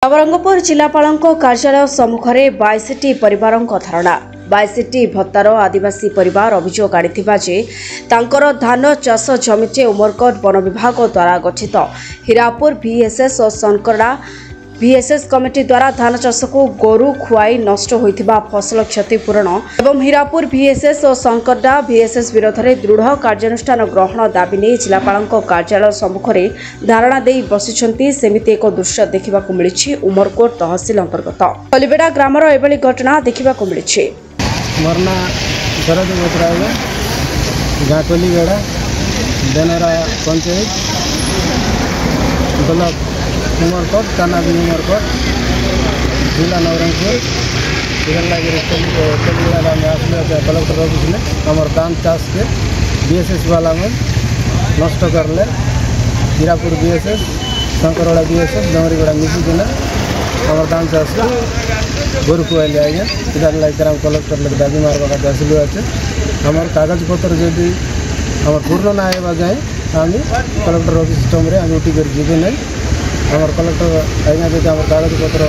नवरंगपुर जिलापाल कार्यालय सम्मुखें 22टी परिवार धारणा 22टी भत्तार आदिवासी परिवार अभियोग आनी धान चाष जमीचे उमरकोट वन विभाग द्वारा गठित हीरापुर VSS और संकरड़ा VSS कमिटी द्वारा धान चाष को गोरु खुआई नष्ट होइथिबा फसल क्षतिपूरण एवं हीरापुर VSS और संकरड़ा VSS विरोध में दृढ़ कार्यानुष्ठान ग्रहण दाबी नहीं जिलापाल कार्यालय सम्मुखें धारणा दे बसिछंती सेमिति एक दृश्य देखा मिली उमरकोट तहसिल अंतर्गत कलिबेड़ा ग्रामर एभली घटना देखा मिली। मरना शरद बसराय गाँ कलिबेड़ा देनरा पंचायत ब्लॉक उमरकोट थाना भी उमरकोट जिला नवरंगपुर इधर लगे कलिबेड़ा में आसले कलेक्टर ऑफिस में हमार धान चाष के VSS वाला में नष्ट कर ले हीरापुर VSS शंकरवाड़ा VSS डमरीगड़ा मिसी के हमार धान चाष गोरु खुआल आए इधर लगे ग्राम कलेक्टर लगे दाबी मारवा दासिल अच्छे हमार कागज पत्र जदि हमार पूर्ण ना आएगा जाए आम कलेक्टर ऑफिस सिस्टम उठी कर जीवे नहीं हमार कलेक्टर आईना जब हमार कागज पत्र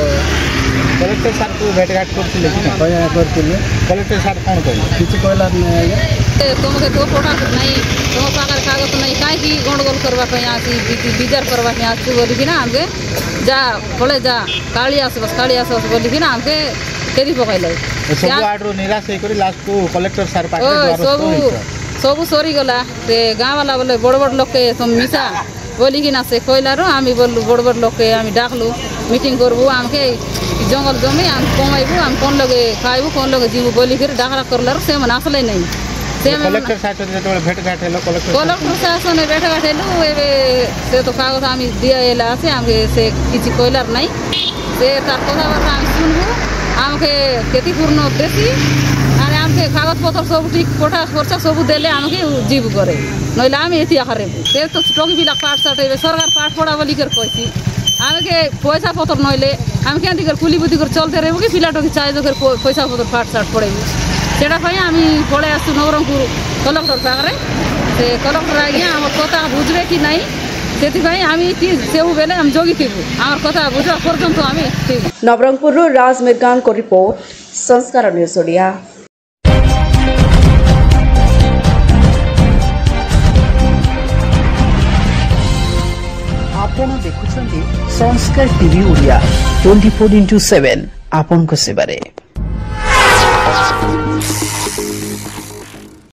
कलेक्टर सार को भेटघाट करते कलेक्टर सार कौन कह किसी कहला नहीं आए तुमके तो फोटा नहीं तुम पाकर कागज नहीं कहीं गंडगोल करवाई आसी विचार करवाई आसू बोलिकी ना हमके जा पड़े जा काली आस बस बोलिकी ना हमके फेरी पकड़े सब आड्रो निराश होकर लास्ट को कलेक्टर सार सब सरी गला से गाँव वाला बोले बड़ बड़ लोग के तुम मिसा बोलिकी ना से कहलारू आम बोलू बड़ बड़ लोग के आम डाकलू मीटिंग करबू आमके जंगल जमी आम कमाइबू आम कौन लगे खाइबू कौन लगे जीवू बोलिक डाकरा करलारू से मन आसले नहीं कलेक्टर साहब भेटघाट कलेक्टर साहब भेटघाट से तो कागज आम दिया आसे आमके से किसी कहलार नहीं से तार कथबार्ता आम शुणबू आमके क्षतिपूर्ण देसी आने आमके कागज पत्र सब ठीक कोठा खर्चा सब देले आमके जीव करे नईले आम ये हरेबू से तो टकी पिला पाठ साठ सरकार पाठ पढ़ा बोलिकर कैसी आमके पैसा पत्र नईले आम क्या कुली बुद्धि कर चलते रहबू कि पिला टकी चाहिए पैसा पत्र पाठ साठ पढ़ेबू से आम पड़े आसू नवरंगपुर कलेक्टर पाखे से कलेक्टर आज्ञा आम कथा बुझे कि नहीं से सेबू बेले आम जगी थी आम कथा बुझा पर्यंत आम नवरंगपुर राज मिर्गान को रिपोर्ट संस्कार न्यूज ओडिया। आपण देखुछंती संस्कार टीवी ओडिया 24/7 आपन को सेवारे।